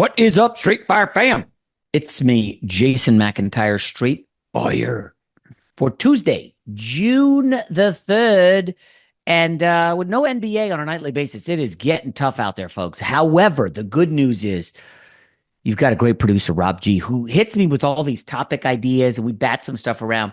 What is up, Straight Fire fam? It's me, Jason McIntyre, Straight Fire, for Tuesday, June the 3rd. And with no NBA on a nightly basis, it is getting tough out there, folks. However, the good news is you've got a great producer, Rob G, who hits me with all these topic ideas and we bat some stuff around.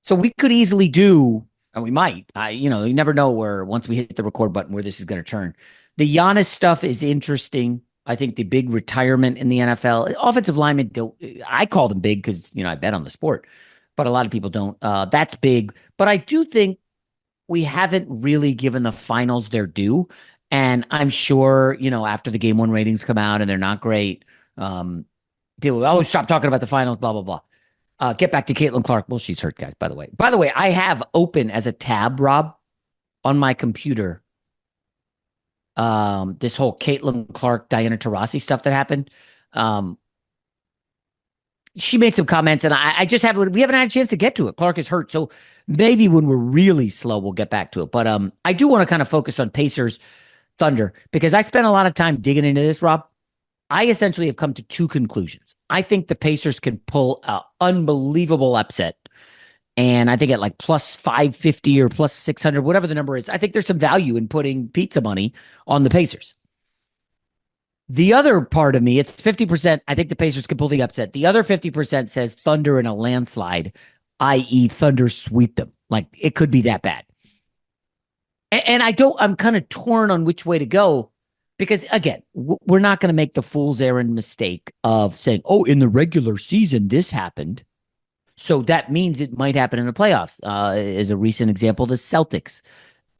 So we could easily do, and we might, you never know where once we hit the record button where this is going to turn. The Giannis stuff is interesting. I think the big retirement in the NFL, offensive linemen don't, I call them big because, I bet on the sport, but a lot of people don't. That's big. But I do think we haven't really given the finals their due. And I'm sure, after the game one ratings come out and they're not great, people, stop talking about the finals, blah, blah, blah. Get back to Caitlin Clark. Well, she's hurt, guys, by the way. By the way, I have open as a tab, Rob, on my computer, this whole Caitlin Clark, Diana Taurasi stuff that happened. She made some comments, and I just we haven't had a chance to get to it. Clark is hurt, so maybe when we're really slow, we'll get back to it. But I do want to kind of focus on Pacers Thunder because I spent a lot of time digging into this, Rob. I essentially have come to two conclusions. I think the Pacers can pull an unbelievable upset. And I think at like plus 550 or plus 600, whatever the number is, I think there's some value in putting pizza money on the Pacers. The other part of me, it's 50%. I think the Pacers can pull the upset. The other 50% says Thunder in a landslide, i.e. Thunder sweep them. Like it could be that bad. And I'm kind of torn on which way to go. Because, again, we're not going to make the fool's errand mistake of saying, oh, in the regular season, this happened. So that means it might happen in the playoffs. As a recent example, the Celtics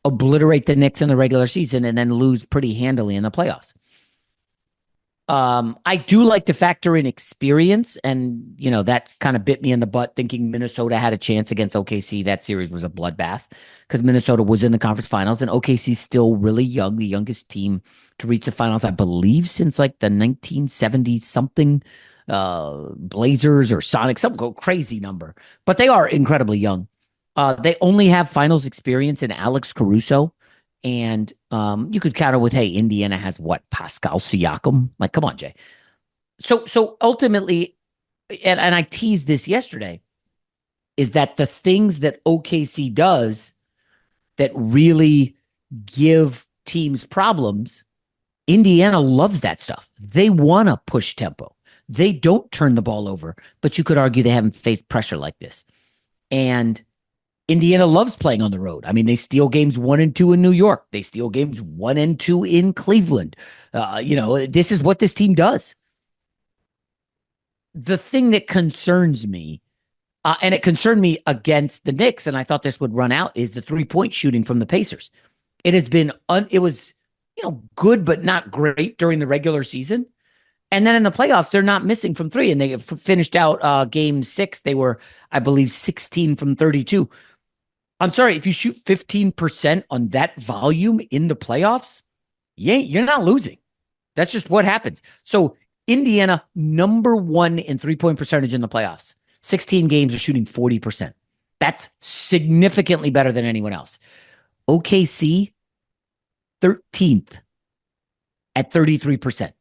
obliterate the Knicks in the regular season and then lose pretty handily in the playoffs. I do like to factor in experience. And, that kind of bit me in the butt thinking Minnesota had a chance against OKC. That series was a bloodbath because Minnesota was in the conference finals and OKC's still really young, the youngest team to reach the finals, I believe, since like the 1970 something Blazers or Sonics, some crazy number. But they are incredibly young. They only have finals experience in Alex Caruso. And you could counter with, hey, Indiana has what? Pascal Siakam? Like, come on, Jay. So ultimately, and I teased this yesterday, is that the things that OKC does that really give teams problems, Indiana loves that stuff. They want to push tempo. They don't turn the ball over, but you could argue they haven't faced pressure like this. And Indiana loves playing on the road. I mean, they steal games 1 and 2 in New York. They steal games 1 and 2 in Cleveland. This is what this team does. The thing that concerns me, and it concerned me against the Knicks, and I thought this would run out, is the 3-point shooting from the Pacers. It has been, it was, good but not great during the regular season. And then in the playoffs, they're not missing from three. And they finished out game 6. They were, I believe, 16 from 32. I'm sorry, if you shoot 15% on that volume in the playoffs, you're not losing. That's just what happens. So Indiana, number 1 in 3-point percentage in the playoffs. 16 games are shooting 40%. That's significantly better than anyone else. OKC, 13th at 33%.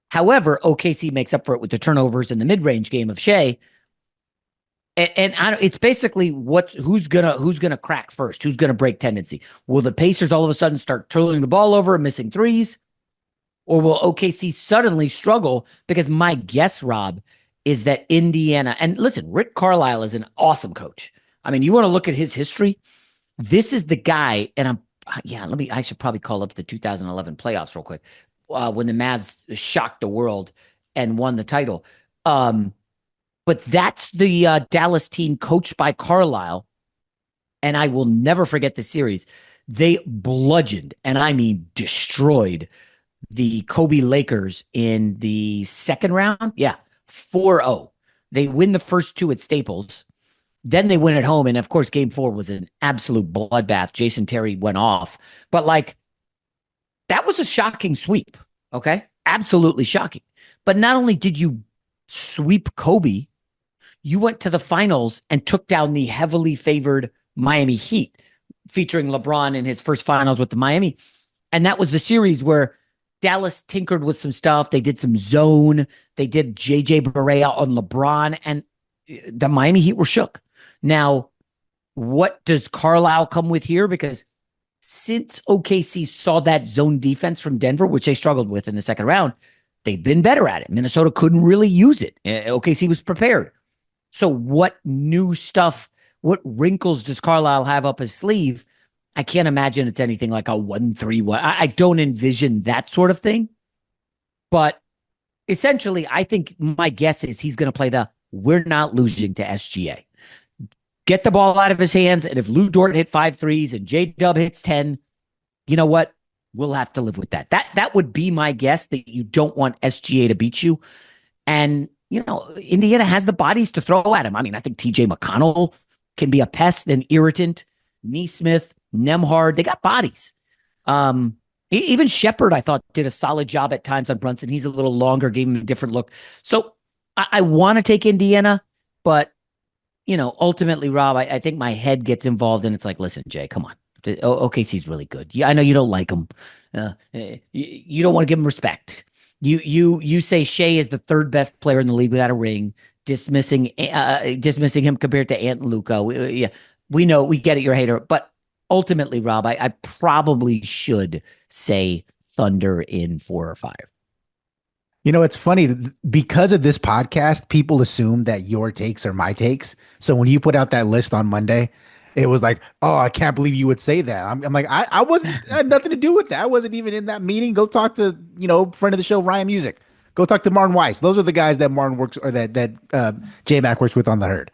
However, OKC makes up for it with the turnovers in the mid-range game of Shea. And it's basically who's gonna crack first, who's gonna break tendency. Will the Pacers all of a sudden start turning the ball over and missing threes? Or will OKC suddenly struggle? Because my guess, Rob, is that Indiana, and listen, Rick Carlisle is an awesome coach. I mean, you want to look at his history. This is the guy, and I should probably call up the 2011 playoffs real quick. When the Mavs shocked the world and won the title. But that's the Dallas team coached by Carlisle. And I will never forget the series. They bludgeoned, and I mean destroyed, the Kobe Lakers in the second round. Yeah, 4-0. They win the first 2 at Staples. Then they win at home. And of course, game 4 was an absolute bloodbath. Jason Terry went off. But that was a shocking sweep, okay? Absolutely shocking. But not only did you sweep Kobe, you went to the finals and took down the heavily favored Miami Heat, featuring LeBron in his first finals with the Miami. And that was the series where Dallas tinkered with some stuff. They did some zone. They did JJ Barea on LeBron, and the Miami Heat were shook. Now, what does Carlisle come with here? Because since OKC saw that zone defense from Denver, which they struggled with in the second round, they've been better at it. Minnesota couldn't really use it. OKC was prepared. So what new stuff, what wrinkles does Carlisle have up his sleeve? I can't imagine it's anything like a 1-3-1. I don't envision that sort of thing. But essentially, I think my guess is he's going to play we're not losing to SGA. Get the ball out of his hands, and if Lou Dort hit 5 threes and J-Dub hits 10, you know what? We'll have to live with that. That would be my guess, that you don't want SGA to beat you. And, Indiana has the bodies to throw at him. I mean, I think TJ McConnell can be a pest and irritant. Nesmith, Nembhard, they got bodies. Even Shepherd, I thought, did a solid job at times on Brunson. He's a little longer, gave him a different look. So I want to take Indiana, but ultimately, Rob, I think my head gets involved, and it's like, listen, Jay, come on. OKC's really good. Yeah, I know you don't like him. You don't want to give him respect. You say Shea is the third best player in the league without a ring, dismissing him compared to Ant and Luka. We know, we get it, you're a hater. But ultimately, Rob, I probably should say Thunder in 4 or 5. It's funny, because of this podcast, people assume that your takes are my takes. So when you put out that list on Monday, it was like, oh, I can't believe you would say that. I'm like, I wasn't, I had nothing to do with that. I wasn't even in that meeting. Go talk to, friend of the show, Ryan Music. Go talk to Martin Weiss. Those are the guys that Martin works, or that J-Mac works with on the Herd.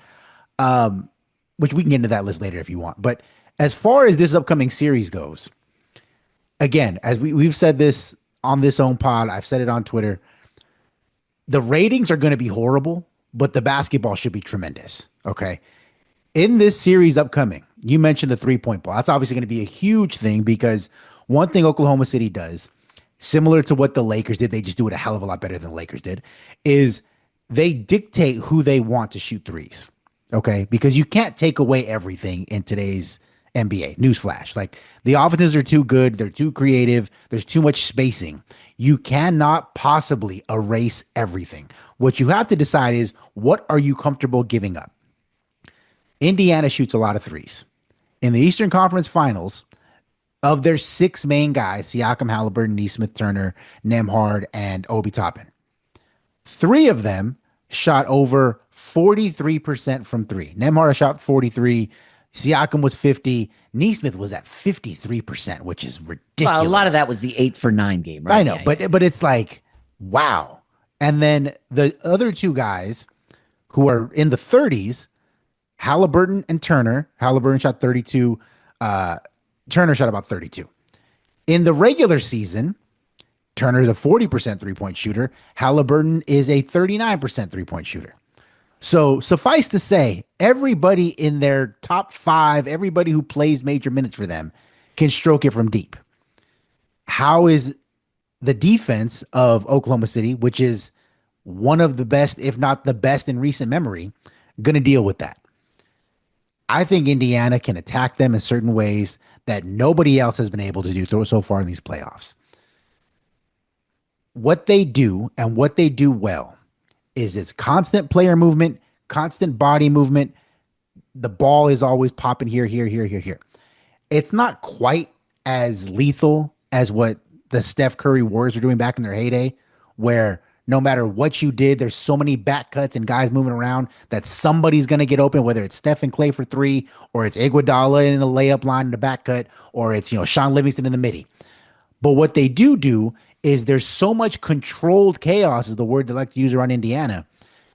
Which we can get into that list later if you want. But as far as this upcoming series goes, again, as we've said this on this own pod, I've said it on Twitter, the ratings are going to be horrible, but the basketball should be tremendous. Okay. In this series upcoming, you mentioned the 3-point ball. That's obviously going to be a huge thing, because one thing Oklahoma City does, similar to what the Lakers did, they just do it a hell of a lot better than the Lakers did, is they dictate who they want to shoot threes. Okay. Because you can't take away everything in today's NBA. Newsflash. Like, the offenses are too good. They're too creative. There's too much spacing. You cannot possibly erase everything. What you have to decide is, what are you comfortable giving up? Indiana shoots a lot of threes. In the Eastern Conference Finals, of their 6 main guys, Siakam, Halliburton, Nesmith, Turner, Nembhard, and Obi Toppin, 3 of them shot over 43% from 3. Nembhard shot 43. Siakam was 50. Nesmith was at 53%, which is ridiculous. Well, a lot of that was the 8 for 9 game, right? I know, but it's like, wow. And then the other 2 guys who are in the 30s, Halliburton and Turner. Halliburton shot 32. Turner shot about 32. In the regular season, Turner is a 40% three-point shooter. Halliburton is a 39% three-point shooter. So suffice to say, everybody in their top 5, everybody who plays major minutes for them, can stroke it from deep. How is the defense of Oklahoma City, which is one of the best, if not the best in recent memory, going to deal with that? I think Indiana can attack them in certain ways that nobody else has been able to do so far in these playoffs. What they do, and what they do well, is it's constant player movement, constant body movement. The ball is always popping here. It's not quite as lethal as what the Steph Curry Warriors were doing back in their heyday, where no matter what you did, there's so many back cuts and guys moving around that somebody's going to get open, whether it's Steph and Clay for 3, or it's Iguodala in the layup line in the back cut, or it's, Sean Livingston in the midi. But what they do is there's so much controlled chaos, is the word they like to use around Indiana,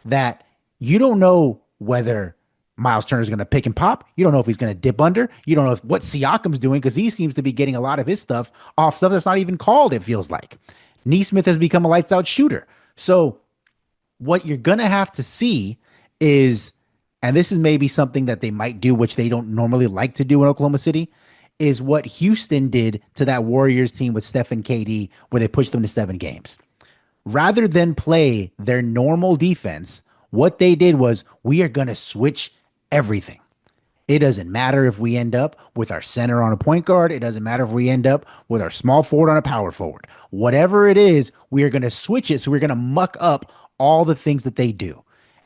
that you don't know whether Miles Turner's going to pick and pop. You don't know if he's going to dip under. You don't know what Siakam's doing, because he seems to be getting a lot of his stuff off stuff that's not even called, it feels like. Nesmith has become a lights out shooter. So what you're going to have to see is, and this is maybe something that they might do, which they don't normally like to do in Oklahoma City, is what Houston did to that Warriors team with Steph and KD, where they pushed them to 7 games. Rather than play their normal defense, what they did was, we are going to switch everything. It doesn't matter if we end up with our center on a point guard. It doesn't matter if we end up with our small forward on a power forward. Whatever it is, we are going to switch it. So we're going to muck up all the things that they do.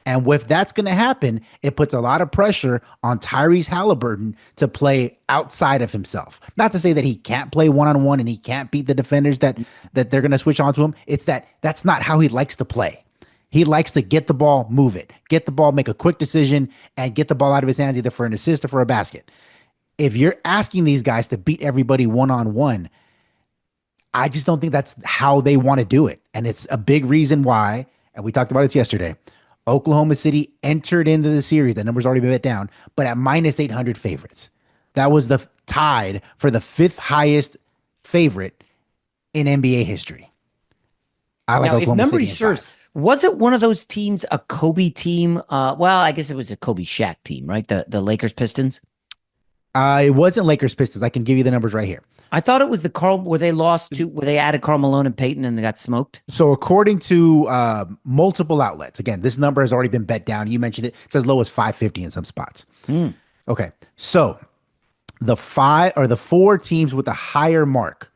And if that's going to happen, it puts a lot of pressure on Tyrese Halliburton to play outside of himself. Not to say that he can't play one-on-one and he can't beat the defenders that they're going to switch onto him. It's that's not how he likes to play. He likes to get the ball, move it, get the ball, make a quick decision, and get the ball out of his hands either for an assist or for a basket. If you're asking these guys to beat everybody one-on-one, I just don't think that's how they want to do it. And it's a big reason why, and we talked about it yesterday, Oklahoma City entered into the series. The number's already been bet down, but at minus 800 favorites. That was the tied for the 5th highest favorite in NBA history. I like now, Oklahoma if memory City serves, was it one of those teams, a Kobe team? Well, I guess it was a Kobe Shaq team, right? The Lakers Pistons. It wasn't Lakers Pistons. I can give you the numbers right here. I thought it was the Carl where they lost to, where they added Carmelo and Peyton and they got smoked. So according to multiple outlets, again, this number has already been bet down. You mentioned it. It's as low as 550 in some spots. Okay. So the 4 teams with a higher mark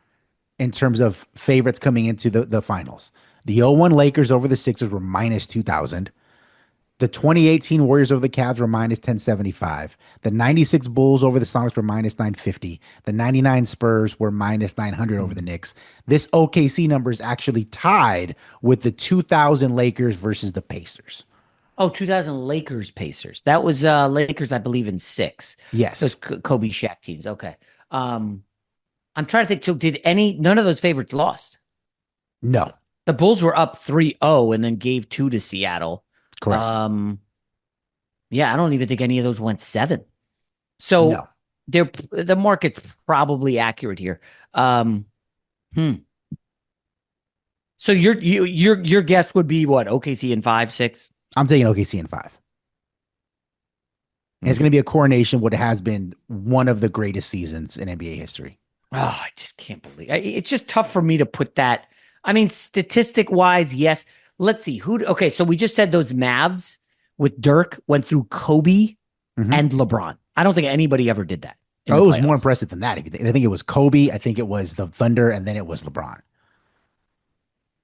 in terms of favorites coming into the finals. The 0-1 Lakers over the Sixers were minus 2,000. The 2018 Warriors over the Cavs were minus 1075. The 96 Bulls over the Sonics were minus 950. The 99 Spurs were minus 900 over the Knicks. This OKC number is actually tied with the 2000 Lakers versus the Pacers. Oh, 2000 Lakers Pacers. That was Lakers, I believe, in 6. Yes. Those Kobe Shaq teams. Okay. I'm trying to think. So none of those favorites lost? No. The Bulls were up 3-0 and then gave 2 to Seattle. Correct. Yeah, I don't even think any of those went 7. So the market's probably accurate here. So your guess would be what? OKC in 5, 6? I'm taking OKC in 5. And it's going to be a coronation, what has been one of the greatest seasons in NBA history. Oh, I just can't believe it. It's just tough for me to put that. I mean, statistic wise, yes. Let's see okay. So we just said those Mavs with Dirk went through Kobe and LeBron. I don't think anybody ever did that. It was more impressive than that. I think it was Kobe. I think it was the Thunder, and then it was LeBron.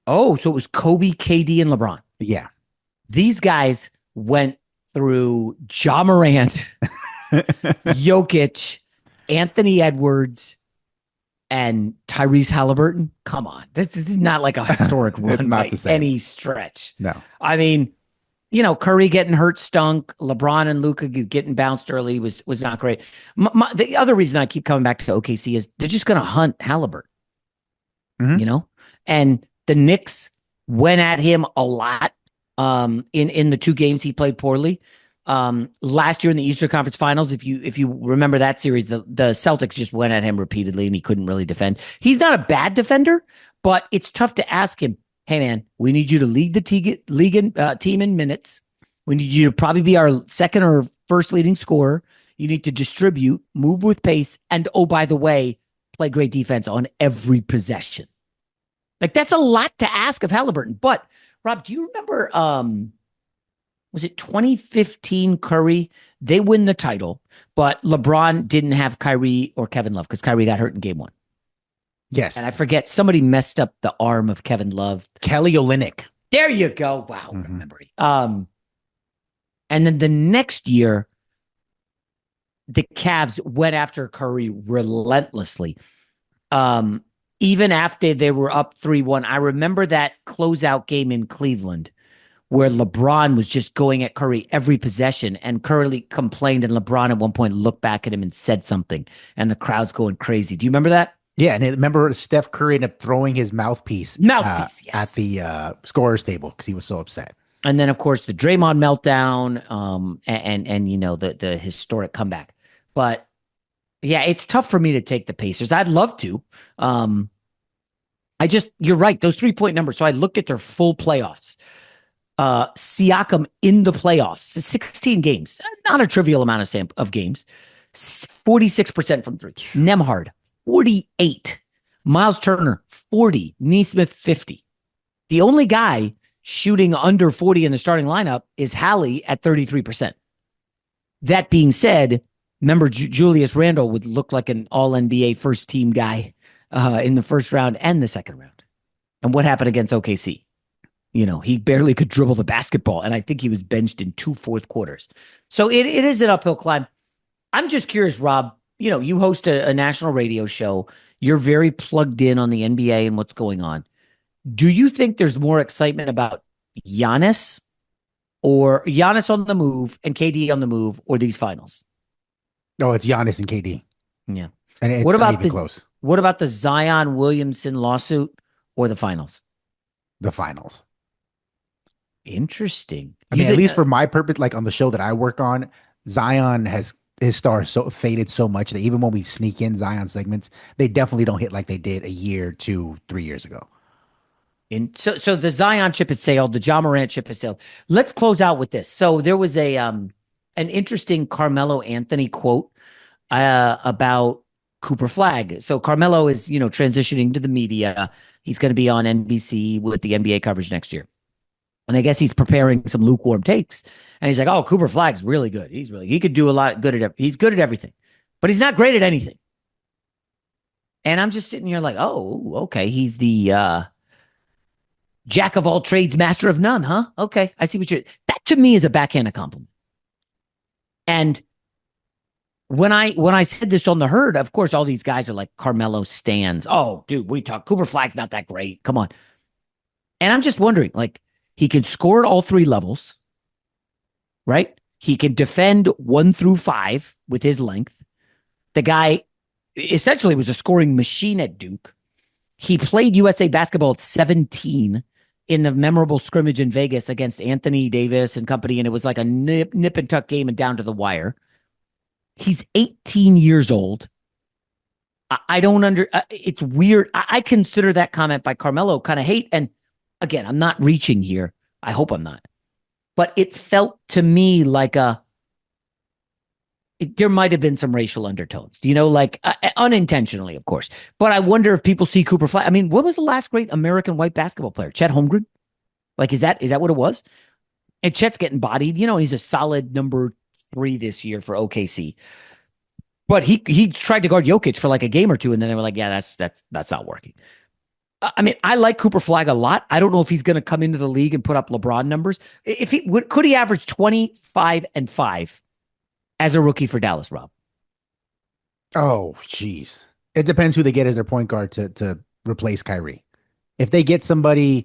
Oh, so it was Kobe, KD, and LeBron. Yeah. These guys went through Ja Morant, Jokic, Anthony Edwards, and Tyrese Halliburton. Come on. This is not like a historic run by any stretch. No. I mean, Curry getting hurt stunk. LeBron and Luka getting bounced early was not great. The other reason I keep coming back to OKC is they're just going to hunt Halliburton, and the Knicks went at him a lot in the 2 games he played poorly. Last year in the Eastern Conference Finals, if you remember that series, the Celtics just went at him repeatedly and he couldn't really defend. He's not a bad defender, but it's tough to ask him, hey man, we need you to lead the team in minutes. We need you to probably be our second or first leading scorer. You need to distribute, move with pace, and oh, by the way, play great defense on every possession. Like that's a lot to ask of Halliburton. But Rob, do you remember was it 2015 Curry? They win the title, but LeBron didn't have Kyrie or Kevin Love because Kyrie got hurt in game 1. Yes. And I forget, somebody messed up the arm of Kevin Love. Kelly Olynyk. There you go. Wow. Memory. And then the next year, the Cavs went after Curry relentlessly. Even after they were up 3-1. I remember that closeout game in Cleveland where LeBron was just going at Curry every possession, and Curry complained, and LeBron at one point looked back at him and said something, and the crowd's going crazy. Do you remember that? Yeah, and remember Steph Curry ended up throwing his mouthpiece yes. at the scorer's table because he was so upset. And then, of course, the Draymond meltdown, and the historic comeback. But yeah, it's tough for me to take the Pacers. I'd love to. You're right. Those 3-point numbers. So I looked at their full playoffs. Siakam in the playoffs, 16 games, not a trivial amount of games, 46% from 3. Nembhard, 48. Miles Turner, 40. Nesmith, 50. The only guy shooting under 40 in the starting lineup is Hallie at 33%. That being said, Remember, Julius Randle would look like an all NBA first team guy in the first round and the second round. And what happened against OKC? He barely could dribble the basketball. And I think he was benched in 2 4 quarters. So it is an uphill climb. I'm just curious, Rob. You host a national radio show. You're very plugged in on the NBA and what's going on. Do you think there's more excitement about Giannis or Giannis on the move and KD on the move or these finals? No, it's Giannis and KD. Yeah. And it's What not about even the close. what about the Zion Williamson lawsuit or the finals? The finals. Interesting. I mean, at least for my purpose, like on the show that I work on, Zion has his star so faded so much that even when we sneak in Zion segments, they definitely don't hit like they did a year, 2, 3 years ago. So the Zion chip has sailed, the Ja Morant chip has sailed. Let's close out with this. So there was an interesting Carmelo Anthony quote about Cooper Flagg. So Carmelo is, transitioning to the media. He's going to be on NBC with the NBA coverage next year. And I guess he's preparing some lukewarm takes. And he's like, "Oh, Cooper Flagg's really good. He could do a lot good at he's good at everything, but he's not great at anything." And I'm just sitting here like, "Oh, okay. He's the jack of all trades, master of none, huh? Okay, I see what you're." That to me is a backhanded compliment. And when I said this on the herd, of course, all these guys are like Carmelo stands. Oh, dude, we talk. Cooper Flagg's not that great. Come on. And I'm just wondering, like, he can score at all 3 levels, right? He can defend 1 through 5 with his length. The guy essentially was a scoring machine at Duke. He played USA basketball at 17 in the memorable scrimmage in Vegas against Anthony Davis and company, and it was like a nip and tuck game and down to the wire. He's 18 years old. I don't it's weird. I consider that comment by Carmelo kind of hate. And again, I'm not reaching here. I hope I'm not. But it felt to me like there might have been some racial undertones, like unintentionally, of course. But I wonder if people see Cooper Flagg. I mean, what was the last great American white basketball player? Chet Holmgren? Like, is that what it was? And Chet's getting bodied, he's a solid number 3 this year for OKC. But he tried to guard Jokic for like a game or two, and then they were like, "Yeah, that's not working." I mean, I like Cooper Flagg a lot. I don't know if he's going to come into the league and put up LeBron numbers. If could he average 25 and 5 as a rookie for Dallas, Rob? Oh, jeez. It depends who they get as their point guard to replace Kyrie. If they get somebody,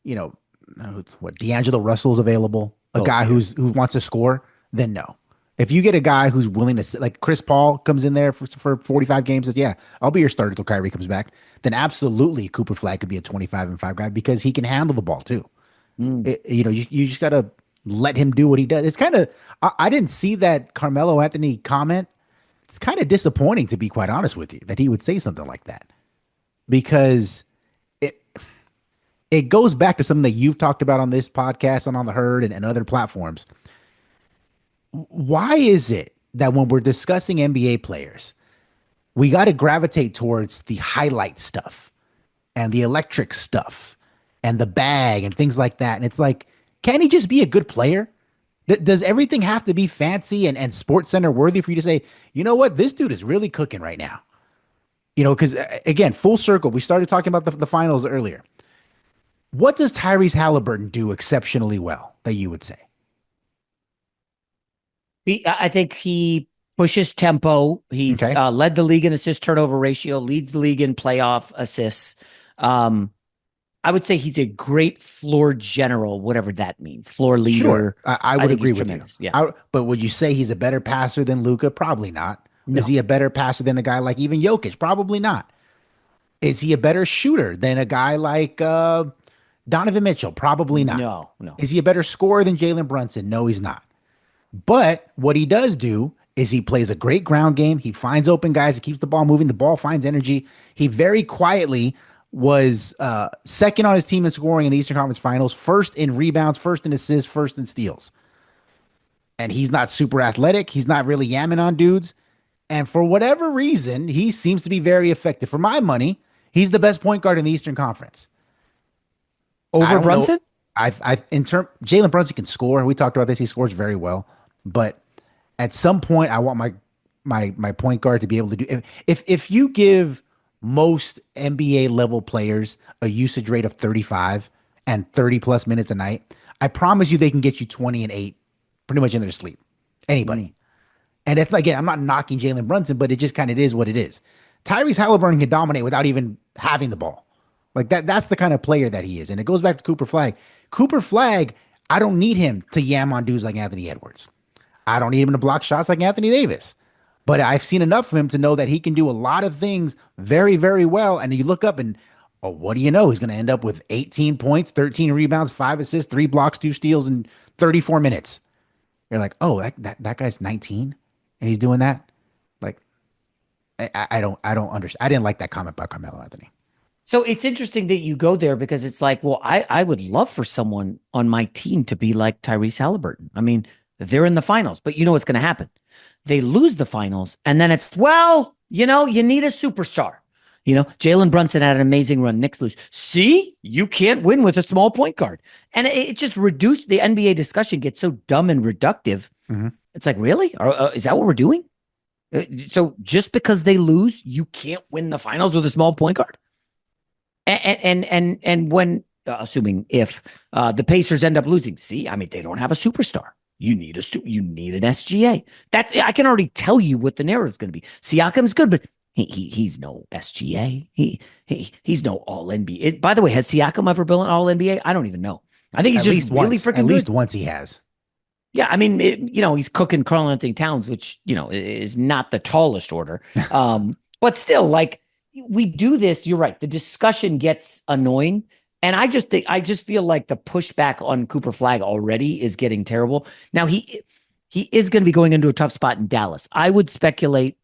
D'Angelo Russell's available, a guy who wants to score, then no. If you get a guy who's willing to, like Chris Paul comes in there for 45 games, says, "Yeah, I'll be your starter until Kyrie comes back," then absolutely Cooper Flagg could be a 25 and 5 guy because he can handle the ball too. You just got to let him do what he does. It's kind of, I didn't see that Carmelo Anthony comment. It's kind of disappointing, to be quite honest with you, that he would say something like that, because it goes back to something that you've talked about on this podcast and on the herd and other platforms. Why is it that when we're discussing NBA players, we got to gravitate towards the highlight stuff and the electric stuff and the bag and things like that? And it's like, can he just be a good player? Does everything have to be fancy and Sports Center worthy for you to say, "You know what, this dude is really cooking right now"? Because again, full circle, we started talking about the finals earlier. What does Tyrese Halliburton do exceptionally well that you would say? I think he pushes tempo. He's led the league in assist turnover ratio, leads the league in playoff assists. I would say he's a great floor general, whatever that means. Floor leader. Sure. I would agree with you. Yeah. But would you say he's a better passer than Luka? Probably not. No. Is he a better passer than a guy like even Jokic? Probably not. Is he a better shooter than a guy like Donovan Mitchell? Probably not. No. Is he a better scorer than Jalen Brunson? No, he's not. But what he does do is he plays a great ground game. He finds open guys. He keeps the ball moving. The ball finds energy. He very quietly was second on his team in scoring in the Eastern Conference Finals, first in rebounds, first in assists, first in steals. And he's not super athletic. He's not really yamming on dudes. And for whatever reason, he seems to be very effective. For my money, he's the best point guard in the Eastern Conference. Over Brunson? Jalen Brunson can score. We talked about this. He scores very well. But at some point, I want my my point guard to be able to do if you give most NBA level players a usage rate of 35 and 30 plus minutes a night, I promise you they can get you 20 and 8 pretty much in their sleep. Anybody. And it's again, I'm not knocking Jalen Brunson, but it just kind of is what it is. Tyrese Halliburton can dominate without even having the ball. Like that's the kind of player that he is. And it goes back to Cooper Flagg. Cooper Flagg, I don't need him to yam on dudes like Anthony Edwards. I don't need him to block shots like Anthony Davis. But I've seen enough of him to know that he can do a lot of things very, very well. And you look up and, oh, what do you know? He's going to end up with 18 points, 13 rebounds, 5 assists, 3 blocks, 2 steals in 34 minutes. You're like, oh, that guy's 19 and he's doing that. Like, I don't understand. I didn't like that comment by Carmelo Anthony. So it's interesting that you go there because it's like, well, I would love for someone on my team to be like Tyrese Halliburton. I mean, they're in the finals, but you know what's going to happen. They lose the finals, and then it's, well, you need a superstar. Jalen Brunson had an amazing run. Knicks lose. See, you can't win with a small point guard. And it just reduced the NBA discussion, gets so dumb and reductive. Mm-hmm. It's like, really? Is that what we're doing? So just because they lose, you can't win the finals with a small point guard? And when, assuming if the Pacers end up losing, see, I mean, they don't have a superstar. You need an SGA. I can already tell you what the narrative is going to be. Siakam's good, but he's no SGA. He's no All NBA. By the way, has Siakam ever been an All NBA? I don't even know. I think he's just really freaking good. At least once he has. Yeah, I mean, he's cooking Karl Anthony Towns, which is not the tallest order, but still, like, we do this. You're right. The discussion gets annoying. And I just feel like the pushback on Cooper Flagg already is getting terrible. Now he is going to be going into a tough spot in Dallas. I would speculate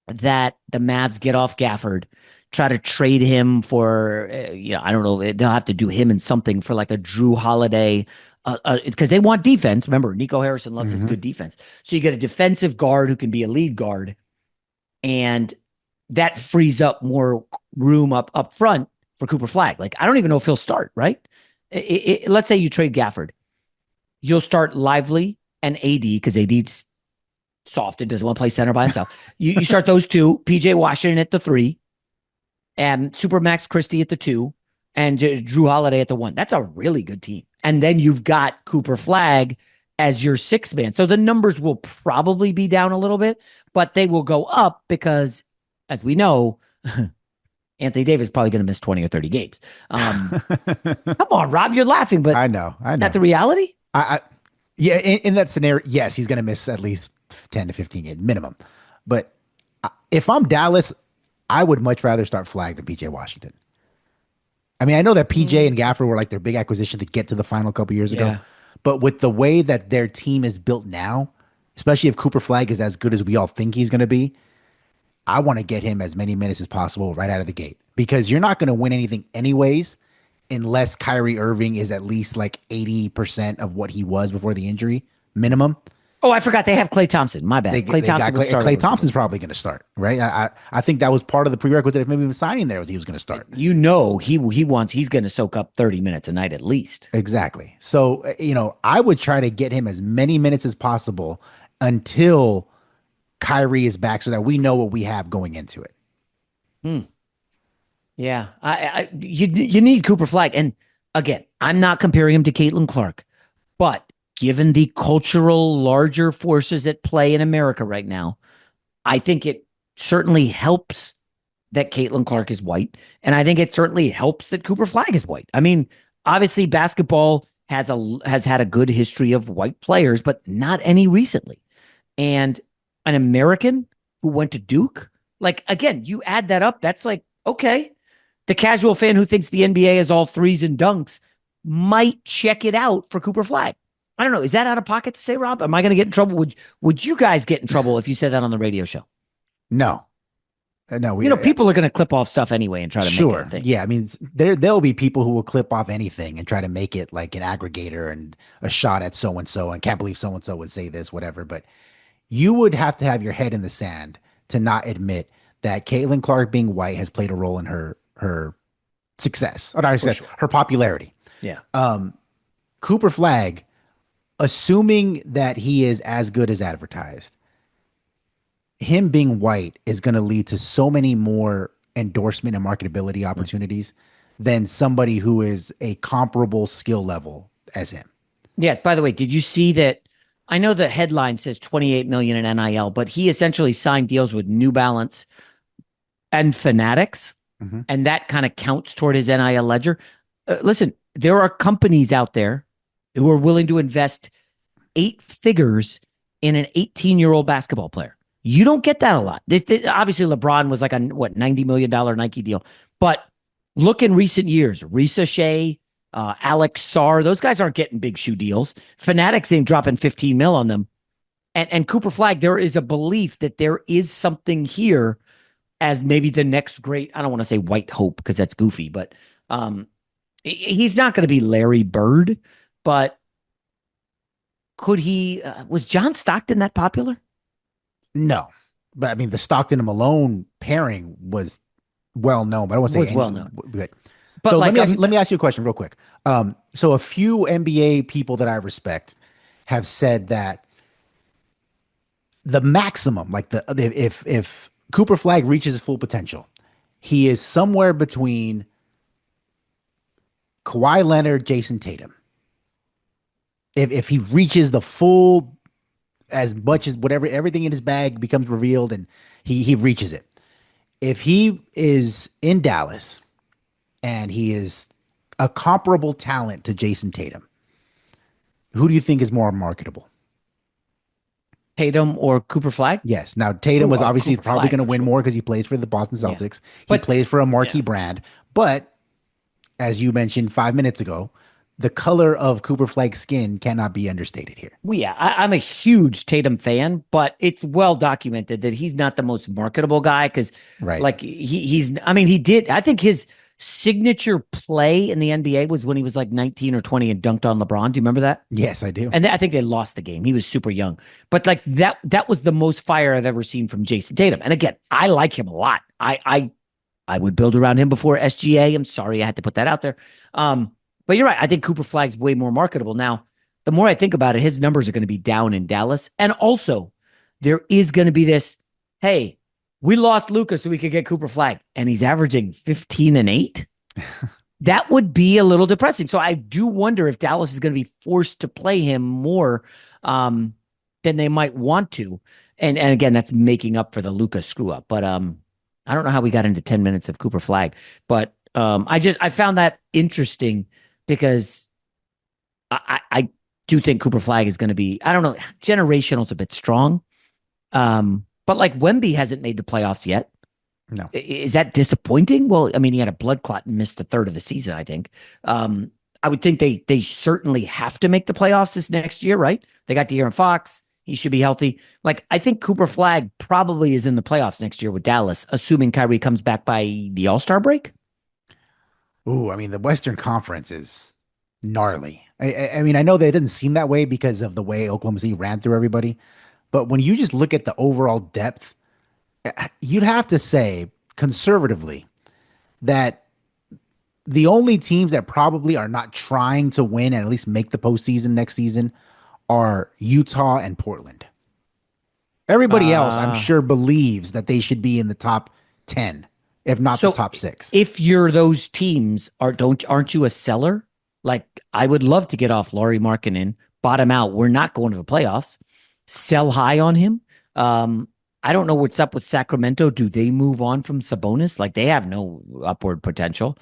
that the Mavs get off Gafford, try to trade him for, I don't know. They'll have to do him in something for like a Drew Holiday, because they want defense. Remember, Nico Harrison loves his good defense. So you get a defensive guard who can be a lead guard, and that frees up more room up front for Cooper Flagg. Like, I don't even know if he'll start, right? Let's say you trade Gafford. You'll start Lively and AD, because AD's soft and doesn't want to play center by himself. You start those two, PJ Washington at the 3, and Supermax Christie at the 2, and Drew Holiday at the 1. That's a really good team. And then you've got Cooper Flagg as your 6th man. So the numbers will probably be down a little bit, but they will go up because, as we know, Anthony Davis is probably going to miss 20 or 30 games. Come on, Rob, you're laughing, but I know. Is that the reality? Yeah, in that scenario, yes, he's going to miss at least 10 to 15 games minimum. But if I'm Dallas, I would much rather start Flagg than PJ Washington. I mean, I know that PJ and Gafford were like their big acquisition to get to the final couple years ago. But with the way that their team is built now, especially if Cooper Flagg is as good as we all think he's going to be, I want to get him as many minutes as possible right out of the gate, because you're not going to win anything anyways unless Kyrie Irving is at least like 80% of what he was before the injury minimum. Oh, I forgot they have Klay Thompson. My bad. Klay Thompson's probably going to start, right? I think that was part of the prerequisite of maybe even signing there was he was going to start. He's going to soak up 30 minutes a night at least. Exactly. So, I would try to get him as many minutes as possible until Kyrie is back, so that we know what we have going into it. Yeah, you need Cooper Flagg, and again, I'm not comparing him to Caitlin Clark, but given the cultural larger forces at play in America right now, I think it certainly helps that Caitlin Clark is white, and I think it certainly helps that Cooper Flagg is white. I mean, obviously, basketball has had a good history of white players, but not any recently, and an American who went to Duke, like, again, you add that up, that's like, okay, the casual fan who thinks the NBA is all threes and dunks might check it out for Cooper Flagg. I don't know. Is that out of pocket to say, Rob? Am I going to get in trouble? Would you guys get in trouble if you said that on the radio show? No. People are going to clip off stuff anyway and try to make it a thing. Yeah, I mean, there'll be people who will clip off anything and try to make it like an aggregator and a shot at so-and-so and can't believe so-and-so would say this, whatever. But you would have to have your head in the sand to not admit that Caitlin Clark being white has played a role in her success, or not success, her popularity. Yeah. Cooper Flagg, assuming that he is as good as advertised, him being white is going to lead to so many more endorsement and marketability Mm. opportunities than somebody who is a comparable skill level as him. Yeah. By the way, did you see that? I know the headline says 28 million in NIL, but he essentially signed deals with New Balance and Fanatics, Mm-hmm. and that kind of counts toward his NIL ledger. Listen, there are companies out there who are willing to invest 8 figures in an 18-year-old basketball player. You don't get that a lot. Obviously, LeBron was like a what $90 million Nike deal, but look in recent years, Risa Shea, Alex Sarr, those guys aren't getting big shoe deals. Fanatics ain't dropping 15 mil on them. And Cooper Flagg, there is a belief that there is something here as maybe the next great. I don't want to say white hope because that's goofy, but he's not going to be Larry Bird, but could he? Was John Stockton that popular? No, but I mean the Stockton and Malone pairing was well known. But I don't want to say Was any. well known, but So like let me ask you a question real quick. So a few NBA people that I respect have said that the maximum, like if Cooper Flagg reaches his full potential, he is somewhere between Kawhi Leonard, Jason Tatum. If he reaches the full, as much as whatever everything in his bag becomes revealed and he reaches it. If he is in Dallas and he is a comparable talent to Jason Tatum, who do you think is more marketable? Tatum or Cooper Flagg? Yes. Now Tatum was obviously Cooper probably Flagg going to for win sure. more because he plays for the Boston Yeah, Celtics. He but plays for a marquee yeah, brand. But as you mentioned 5 minutes ago, the color of Cooper Flagg's skin cannot be understated here. well, yeah, I'm a huge Tatum fan, but it's well documented that he's not the most marketable guy because, Right. like, he's. I mean, he did. I think his signature play in the NBA was when he was like 19 or 20 and dunked on LeBron. Do you remember that? Yes, I do. And I think they lost the game. He was super young, but like that was the most fire I've ever seen from Jason Tatum. And again, I like him a lot. I would build around him before SGA. I'm sorry I had to put that out there. But you're right. I think Cooper Flagg's way more marketable now. The more I think about it, his numbers are going to be down in Dallas, and also there is going to be this. Hey, we lost Luka so we could get Cooper Flagg, and he's averaging 15 and 8. That would be a little depressing. So I do wonder if Dallas is going to be forced to play him more than they might want to. And again, that's making up for the Luka screw up. But I don't know how we got into 10 minutes of Cooper Flagg, but I found that interesting because I do think Cooper Flagg is going to be, I don't know, generational is a bit strong. But like Wemby hasn't made the playoffs yet. No. Is that disappointing? Well, I mean, he had a blood clot and missed a third of the season, I think. I would think they certainly have to make the playoffs this next year, right? They got De'Aaron Fox. He should be healthy. Like, I think Cooper Flagg probably is in the playoffs next year with Dallas, assuming Kyrie comes back by the All-Star break. Ooh, I mean, the Western Conference is gnarly. I mean, I know that it didn't seem that way because of the way Oklahoma City ran through everybody, but when you just look at the overall depth, you'd have to say conservatively that the only teams that probably are not trying to win and at least make the postseason next season are Utah and Portland. Everybody else, I'm sure, believes that they should be in the top 10, if not the top 6. If you're those teams, aren't you a seller? Like, I would love to get off Lauri Markkanen, bottom out. We're not going to the playoffs. Sell high on him. I don't know what's up with Sacramento. Do they move on from Sabonis? Like, they have no upward potential.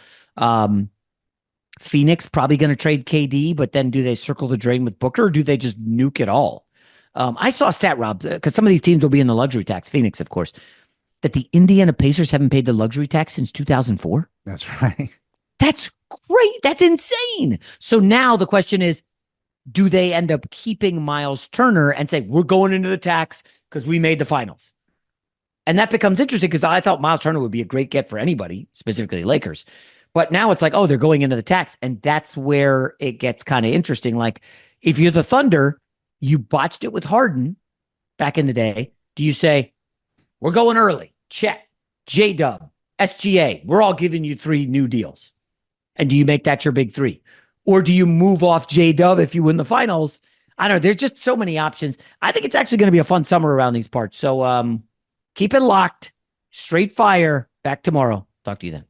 Phoenix probably going to trade KD, but then do they circle the drain with Booker, or do they just nuke it all? I saw a stat, Rob, because some of these teams will be in the luxury tax. Phoenix, of course, that the Indiana Pacers haven't paid the luxury tax since 2004. That's right. That's great. That's insane. So now the question is, do they end up keeping Miles Turner and say, we're going into the tax because we made the finals? And that becomes interesting because I thought Miles Turner would be a great get for anybody, specifically Lakers. But now it's like, oh, they're going into the tax. And that's where it gets kind of interesting. Like, if you're the Thunder, you botched it with Harden back in the day. Do you say, we're going early? Check. J-Dub, SGA, we're all giving you 3 new deals. And do you make that your big 3? Or do you move off J-Dub if you win the finals? I don't know. There's just so many options. I think it's actually going to be a fun summer around these parts. So Keep it locked. Straight fire. Back tomorrow. Talk to you then.